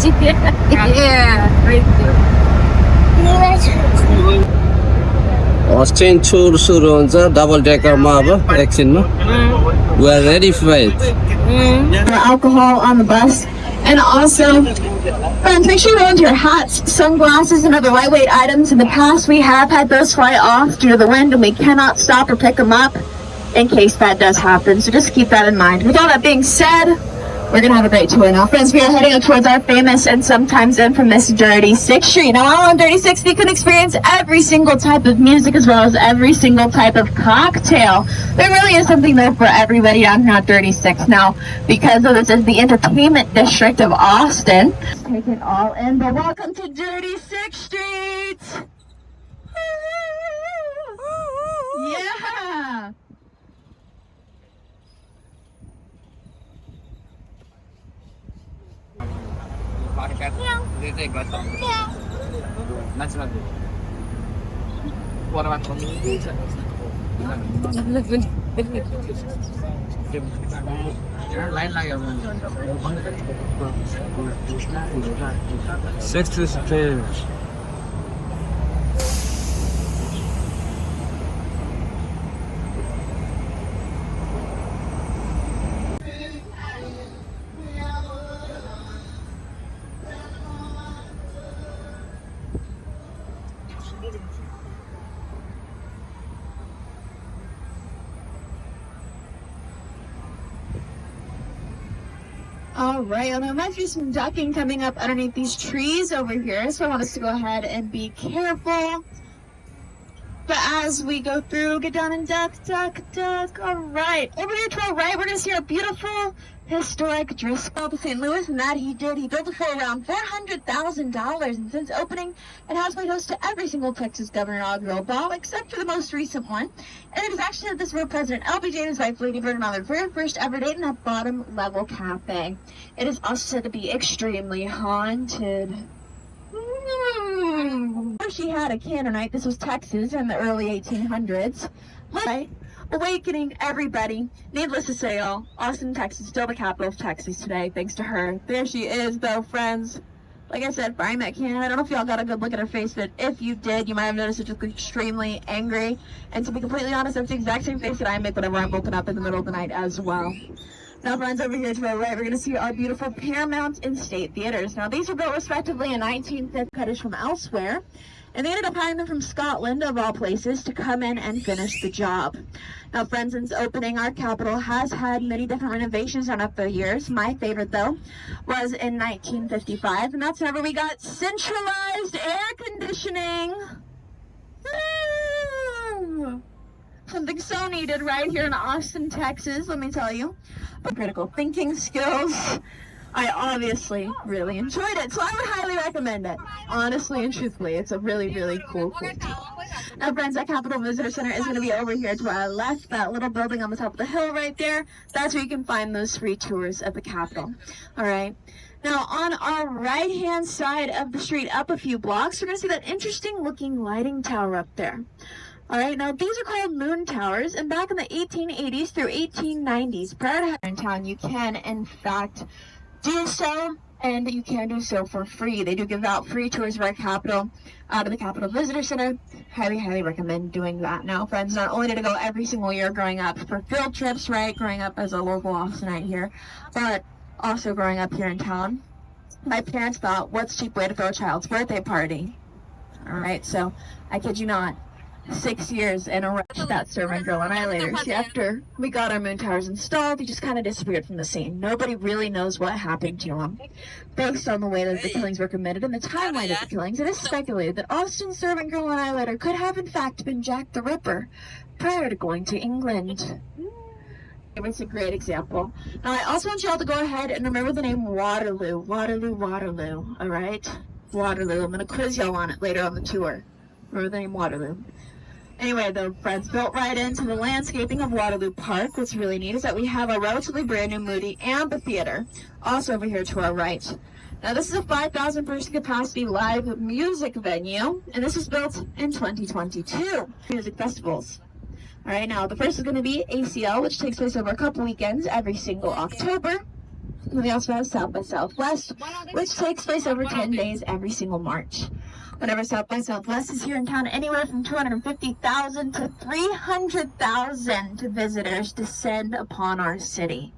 Austin tour सुरु हुन्छ double डेकरमा अब एकछिनमा. We are ready for it. Alcohol on the bus. And also, friends, make sure you hold your hats, sunglasses, and other lightweight items. In the past, we have had those fly off due to the wind, and we cannot stop or pick them up in case that does happen. So just keep that in mind. With all that being said, we're going to have a great tour now. Friends, we are heading up towards our famous and sometimes infamous Dirty 6th Street. Now, while on Dirty 6th, you can experience every single type of music as well as every single type of cocktail. There really is something there for everybody down here at Dirty 6. Now, because of this is the entertainment district of Austin. Take it all in, but welcome to Dirty 6th Street! Yeah! Sixth Street. All right, well, there might be some ducking coming up underneath these trees over here, so I want us to go ahead and be careful. But as we go through, get down and duck, duck, duck. All right, over here to our right, we're going to see our beautiful historic Driscoll to St. Louis, and that he did. He built it for around $400,000, and since opening, it has played host to every single Texas governor inaugural ball, except for the most recent one. And it is actually at this where President LBJ and his wife, Lady Bird, on their very first ever date in a bottom-level cafe. It is also said to be extremely haunted. She had a Canaanite. This was Texas in the early 1800s. Awakening everybody. Needless to say, Austin, Texas, still the capital of Texas today, thanks to her. There she is, though, friends. Like I said, buying that can. I don't know if y'all got a good look at her face, but if you did, you might have noticed it just extremely angry. And to be completely honest, that's the exact same face that I make whenever I'm woken up in the middle of the night as well. Now, friends, over here to our right, we're going to see our beautiful Paramount and State Theaters. Now, these were built respectively in 1950, cutters from elsewhere. And they ended up hiring them from Scotland, of all places, to come in and finish the job. Now, friends, since opening, our capital has had many different renovations done up the years. My favorite, though, was in 1955, and that's whenever we got centralized air conditioning. Woo! Something so needed right here in Austin, Texas, let me tell you. But critical thinking skills. I obviously really enjoyed it, so I would highly recommend it. Honestly and truthfully, it's a really, really cool tour. Now, friends, that Capitol Visitor Center is going to be over here to our left, that little building on the top of the hill right there. That's where you can find those free tours of the Capitol. All right. Now, on our right-hand side of the street, up a few blocks, we're going to see that interesting-looking lighting tower up there. All right, now these are called moon towers, and back in the 1880s through 1890s, prior to in town, you can, in fact, do so, and you can do so for free. They do give out free tours of our capital out of the Capitol Visitor Center. Highly, highly recommend doing that. Now, friends, not only did I go every single year growing up for field trips, right, growing up as a local Austinite here, but also growing up here in town, my parents thought, what's a cheap way to throw a child's birthday party? All right, so I kid you not, 6 years in a row that servant girl and I later. See, after we got our moon towers installed, he just kind of disappeared from the scene. Nobody really knows what happened to him. Based on the way that the killings were committed and the timeline of the killings, it is speculated that Austin's servant girl and I later could have in fact been Jack the Ripper prior to going to England. It's a great example. Now, I also want you all to go ahead and remember the name Waterloo. Waterloo, Waterloo, all right? Waterloo. I'm going to quiz y'all on it later on the tour. Remember the name Waterloo. Anyway, though, friends, built right into the landscaping of Waterloo Park, what's really neat is that we have a relatively brand new Moody amphitheater, also over here to our right. Now, this is a 5,000 person capacity live music venue, and this was built in 2022. Music festivals. All right, now the first is going to be ACL, which takes place over a couple weekends every single October. And we also have South by Southwest, which takes place over 10 days every single March. Whenever South by Southwest is here in town, anywhere from 250,000 to 300,000 visitors descend upon our city.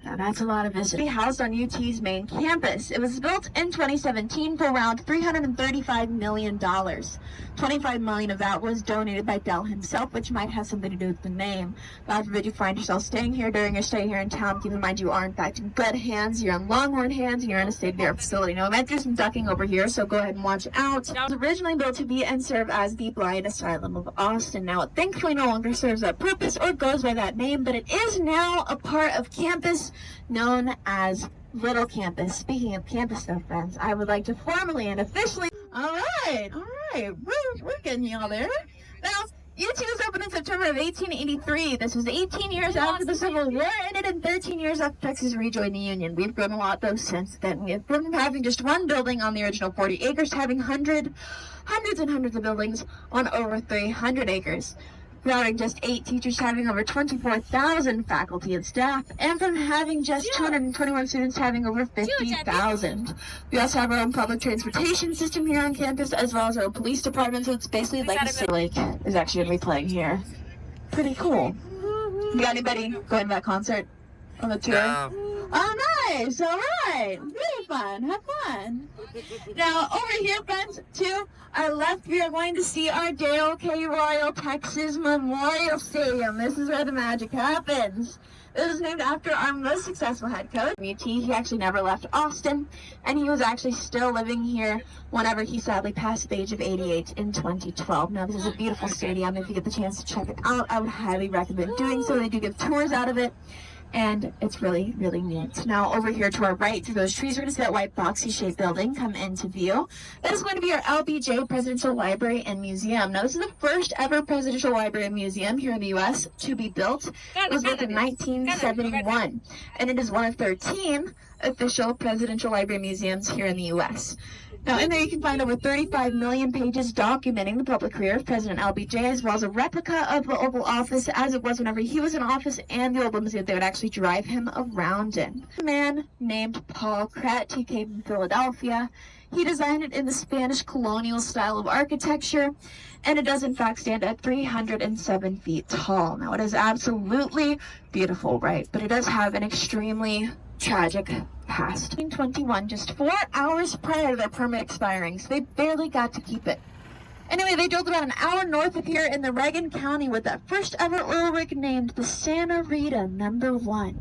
Now that's a lot of visitors. Housed on UT's main campus. It was built in 2017 for around $335 million. $25 million of that was donated by Dell himself, which might have something to do with the name. God forbid you find yourself staying here during your stay here in town. Keep in mind you are in fact in good hands. You're in Longhorn hands and you're in a state-of-the-art facility. Now I might do some ducking over here, so go ahead and watch out. It was originally built to be and serve as the Blind Asylum of Austin. Now it thankfully no longer serves that purpose or goes by that name, but it is now a part of campus known as Little Campus. Speaking of campus stuff, friends, I would like to formally and officially... All right, we're getting y'all there. Now, UT was opened in September of 1883. This was 18 years after the Civil War ended and 13 years after Texas rejoined the Union. We've grown a lot, though, since then. We have grown from having just one building on the original 40 acres to having hundreds and hundreds of buildings on over 300 acres. From having just 8 teachers to having over 24,000 faculty and staff, and from having just 221 students to having over 50,000. We also have our own public transportation system here on campus, as well as our own police department, so it's basically like a city lake is actually going to be playing here. Pretty cool. You got anybody going to that concert on the tour? Yeah. Oh, nice. All right. Really fun. Have fun. Now, over here, friends, to our left, we are going to see our Dale K. Royal Texas Memorial Stadium. This is where the magic happens. This is named after our most successful head coach, UT. He actually never left Austin, and he was actually still living here whenever he sadly passed at the age of 88 in 2012. Now, this is a beautiful stadium. If you get the chance to check it out, I would highly recommend doing so. They do give tours out of it, and it's really, really neat. Now, over here to our right, through those trees, we're going to see that white boxy-shaped building come into view. That is going to be our LBJ Presidential Library and Museum. Now, this is the first ever presidential library and museum here in the U.S. to be built. It was built in 1971, and it is one of 13 official presidential library museums here in the U.S. Now, in there you can find over 35 million pages documenting the public career of President LBJ, as well as a replica of the Oval Office as it was whenever he was in office, and the old limousine they would actually drive him around in. A man named Paul Kret, he came from Philadelphia. He designed it in the Spanish colonial style of architecture, and it does in fact stand at 307 feet tall. Now, it is absolutely beautiful, right? But it does have an extremely tragic past. 1921, just 4 hours prior to their permit expiring, so they barely got to keep it. Anyway, they drilled about an hour north of here in the Reagan County with that first ever oil rig named the Santa Rita #1.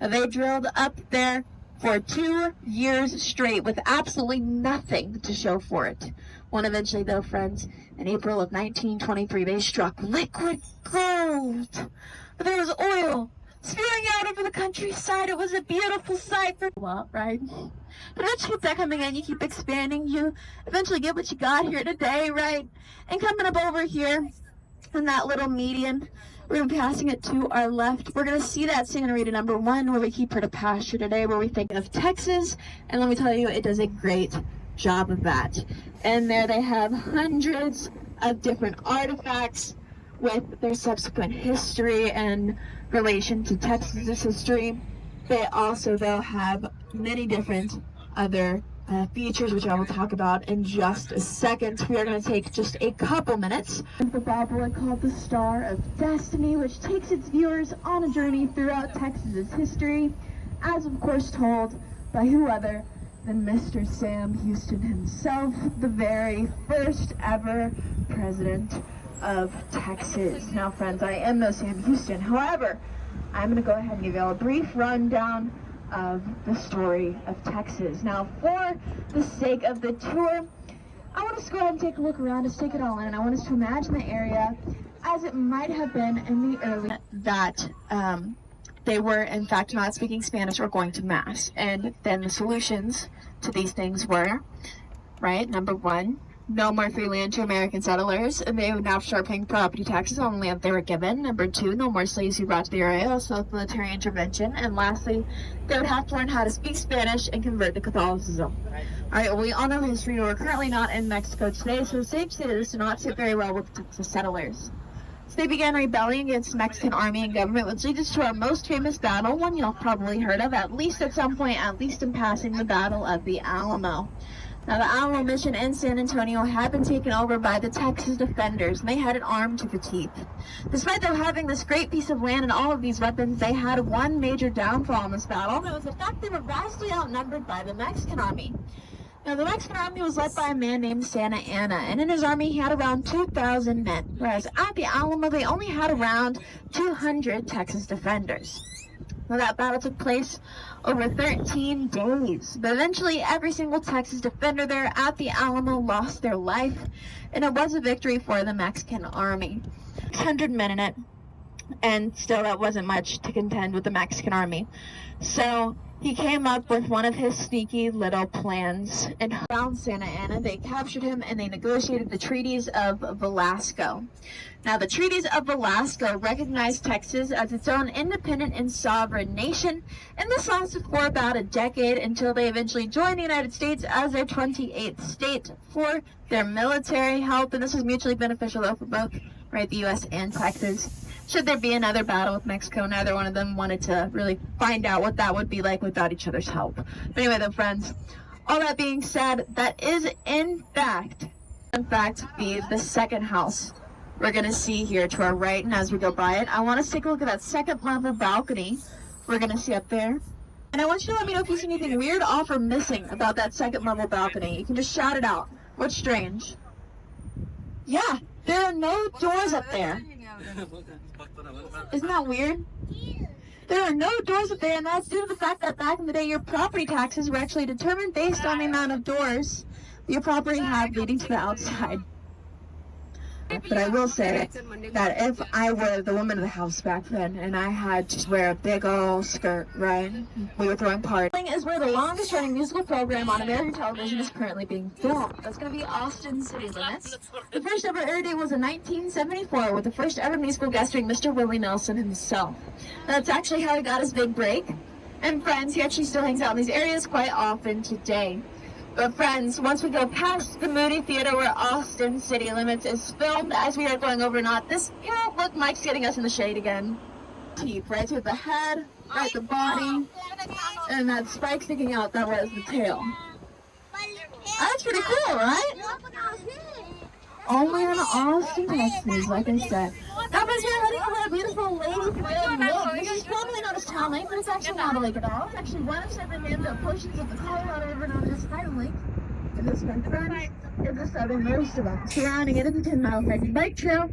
They drilled up there for 2 years straight with absolutely nothing to show for it. When eventually, though, friends, in April of 1923, they struck liquid gold. But there was oil spewing out over the countryside. It was a beautiful sight for right? But once you keep that coming in, you keep expanding, you eventually get what you got here today, right? And coming up over here in that little median, we're going to be passing it to our left. We're going to see that Santa Rita #1 where we keep her to pasture today, where we think of Texas. And let me tell you, it does a great job of that. And there they have hundreds of different artifacts with their subsequent history and relation to Texas' history. They also, though, have many different other features, which I will talk about in just a second. We are going to take just a couple minutes. The bauble called the Star of Destiny, which takes its viewers on a journey throughout Texas' history, as of course told by who other than Mr. Sam Houston himself, the very first ever president of Texas. Now, friends, I am no Sam Houston. However, I'm going to go ahead and give you all a brief rundown of the story of Texas. Now, for the sake of the tour, I want us to go ahead and take a look around, just take it all in. I want us to imagine the area as it might have been in the early that they were, in fact, not speaking Spanish or going to Mass. And then the solutions to these things were, right, #1, no more free land to American settlers, and they would now start paying property taxes on the land they were given. #2, no more slaves who brought to the area, also with military intervention. And lastly, they would have to learn how to speak Spanish and convert to Catholicism. All right, well, we all know history. We're currently not in Mexico today, so it's safe to say that this did not sit very well with Texas settlers. So they began rebelling against the Mexican army and government, which leads us to our most famous battle, one you'll probably heard of, at least at some point, at least in passing, the Battle of the Alamo. Now, the Alamo mission in San Antonio had been taken over by the Texas defenders, and they had it armed to the teeth. Despite them having this great piece of land and all of these weapons, they had one major downfall in this battle, and it was the fact they were vastly outnumbered by the Mexican army. Now, the Mexican army was led by a man named Santa Anna, and in his army he had around 2,000 men, whereas at the Alamo they only had around 200 Texas defenders. Now, that battle took place over 13 days, but eventually every single Texas defender there at the Alamo lost their life, and it was a victory for the Mexican army. 600 men in it, and still that wasn't much to contend with the Mexican army. So he came up with one of his sneaky little plans and found Santa Anna. They captured him and they negotiated the treaties of Velasco. Now, the treaties of Velasco recognized Texas as its own independent and sovereign nation, and this lasted for about a decade until they eventually joined the United States as their 28th state for their military help, and this was mutually beneficial though for both, right, the U.S. and Texas. Should there be another battle with Mexico, neither one of them wanted to really find out what that would be like without each other's help. But anyway, though, friends, all that being said, that is in fact be the second house we're going to see here to our right. And as we go by it, I want us to take a look at that second level balcony we're going to see up there. And I want you to let me know if you see anything weird, off, or missing about that second level balcony. You can just shout it out. What's strange? Yeah, there are no doors up there. Isn't that weird? There are no doors up there, and that's due to the fact that back in the day your property taxes were actually determined based on the amount of doors your property had leading to the outside. But I will say that if I were the woman of the house back then and I had to wear a big old skirt, right, we were throwing parties. Is where the longest running musical program on American television is currently being filmed. That's going to be Austin City Limits. The first ever air date was in 1974 with the first ever musical guest being Mr. Willie Nelson himself. That's actually how he got his big break. And friends, he actually still hangs out in these areas quite often today. But friends, once we go past the Moody Theater where Austin City Limits is filmed, as we are going over not this, look, Mike's getting us in the shade again. Teeth, right to the head, right the body, and that spike sticking out, that was the tail. That's pretty cool, right? Only in Austin, Texas, like I said. Now, as we're heading over a beautiful Lady Prem Lake. This is formerly known as Town Lake, but it's actually not a lake at all. It's actually one of seven named portions of the Colorado River known as Tidal Lake. And this one, friends, is the southernmost of them. Surrounding it is a 10-mile hiking bike trail.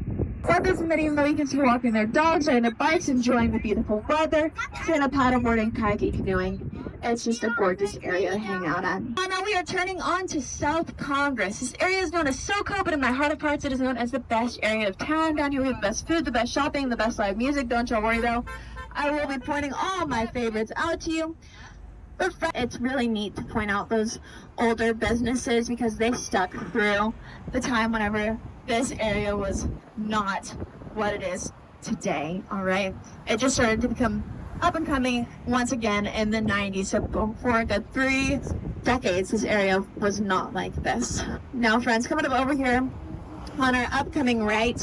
Others in many of them, you can see walking their dogs, riding their bikes, enjoying the beautiful weather, stand-up paddleboarding, kayaking, canoeing. It's just a gorgeous area to hang out at. Now we are turning on to South Congress. This area is known as SoCo, but in my heart of hearts, it is known as the best area of town. Down here we have the best food, the best shopping, the best live music. Don't y'all worry though. I will be pointing all my favorites out to you. But it's really neat to point out those older businesses because they stuck through the time whenever this area was not what it is today, all right? It just started to become up and coming once again in the 90s. So for a good 3 decades, this area was not like this. Now, friends, coming up over here on our upcoming right,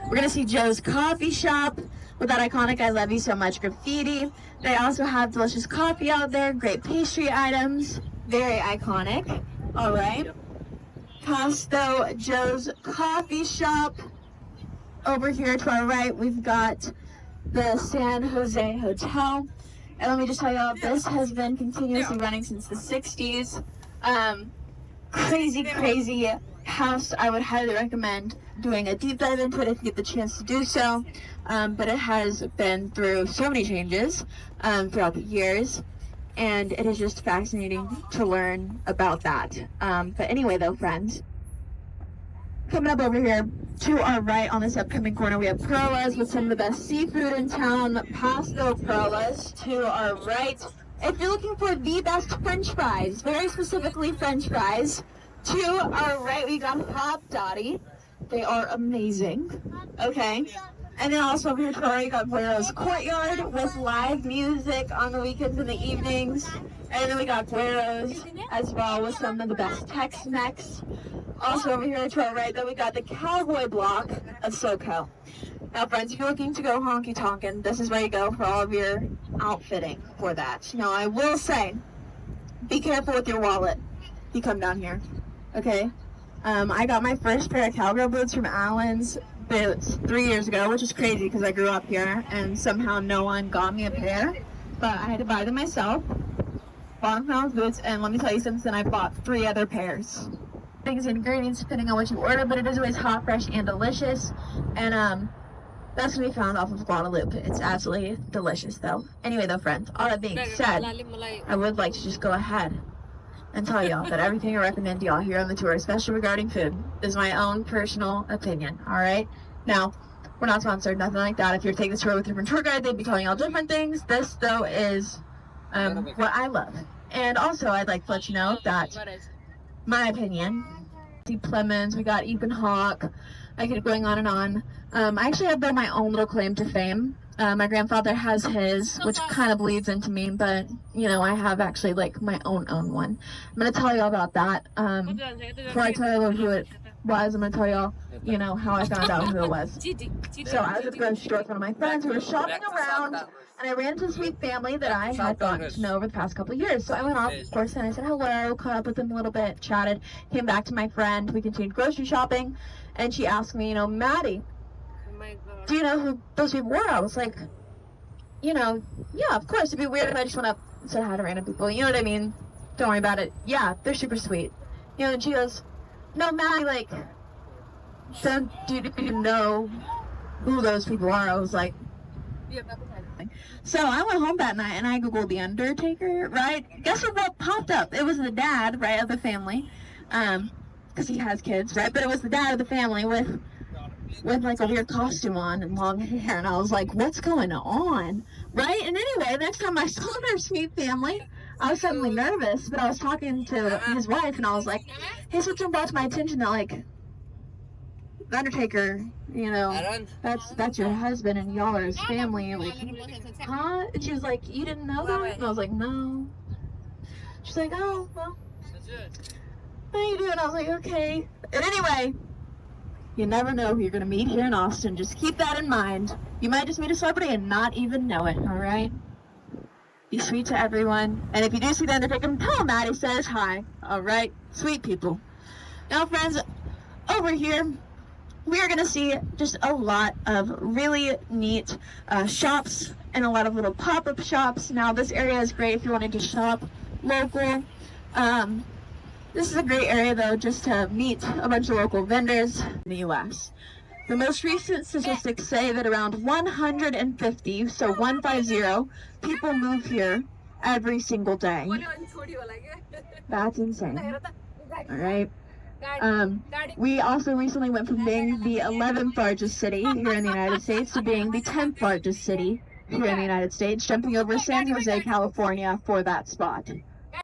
we're gonna see Joe's Coffee Shop with that iconic "I love you so much" graffiti. They also have delicious coffee out there, great pastry items, very iconic, all right? Pasto Joe's Coffee Shop. Over here to our right, we've got the San Jose Hotel. And let me just tell y'all, this has been continuously running since the 60s. Crazy house. I would highly recommend doing a deep dive into it if you get the chance to do so. But it has been through so many changes throughout the years. And it is just fascinating to learn about that. But anyway, though, friends, coming up over here to our right on this upcoming corner, we have Perlas with some of the best seafood in town. Pasto Perlas to our right. If you're looking for the best French fries, very specifically French fries, to our right we got Hot Dottie. They are amazing. Okay. And then also over here to our right, you got Guero's Courtyard with live music on the weekends and the evenings. And then we got Guero's as well with some of the best Tex-Mex. Also over here to our right, though, we got the Cowboy Block of SoCo. Now, friends, if you're looking to go honky tonkin', this is where you go for all of your outfitting for that. Now, I will say, be careful with your wallet. You come down here, okay? I got my first pair of cowgirl boots from Allen's Boots 3 years ago, which is crazy because I grew up here and somehow no one got me a pair. But I had to buy them myself. Bought them from Allen's Boots, and let me tell you, since then I bought 3 other pairs. Things, ingredients, depending on what you order, but it is always hot, fresh, and delicious. And that's gonna be found off of Guadalupe. It's absolutely delicious, though. Anyway, though, friends, all that being said, I would like to just go ahead and tell y'all that everything I recommend to y'all here on the tour, especially regarding food, is my own personal opinion, alright? Now, we're not sponsored, nothing like that. If you're taking this tour with a different tour guide, they'd be telling y'all different things. This, though, is what I love. And also, I'd like to let you know that, my opinion, see Plemons, we got Ethan Hawke, I could go on and on. I actually have built my own little claim to fame. My grandfather has his, which kind of bleeds into me, but, you know, I have actually, like, my own one. I'm going to tell you all about that. Before I tell you who it was, I'm going to tell y'all, you know, how I found out who it was. So I was at the grocery store with one of my friends who were shopping around, and I ran into a sweet family that I had gotten to know over the past couple of years. So I went off, of course, and I said hello, caught up with them a little bit, chatted, came back to my friend. We continued grocery shopping, and she asked me, you know, Maddie, do you know who those people were? I was like, you know, yeah, of course. It'd be weird if I just went up and said hi to random people. You know what I mean? Don't worry about it. Yeah, they're super sweet. You know, and she goes, no, Maddie, like, do you know who those people are? I was like, so I went home that night and I Googled The Undertaker, right? Guess what popped up? It was the dad, right, of the family, because he has kids, right? But it was the dad of the family with like a weird costume on and long hair, and I was like, what's going on, right? And anyway, next time I saw their sweet family, I was suddenly nervous, but I was talking to his wife, and I was like, hey, something brought to my attention that, like, the Undertaker, you know, that's your husband, and y'all are his family. Like, huh? And she was like, you didn't know that? And I was like, no. She's like, oh, well, how you doing? I was like, okay. And anyway, you never know who you're going to meet here in Austin. Just keep that in mind. You might just meet a celebrity and not even know it, all right? Be sweet to everyone. And if you do see the Undertaker, tell Maddie says hi, all right? Sweet people. Now, friends, over here, we are going to see just a lot of really neat shops and a lot of little pop-up shops. Now, this area is great if you're wanting to shop local. This is a great area, though, just to meet a bunch of local vendors in the U.S. The most recent statistics say that around 150, so 150, people move here every single day. That's insane. All right. We also recently went from being the 11th largest city here in the United States to being the 10th largest city here in the United States, jumping over San Jose, California for that spot.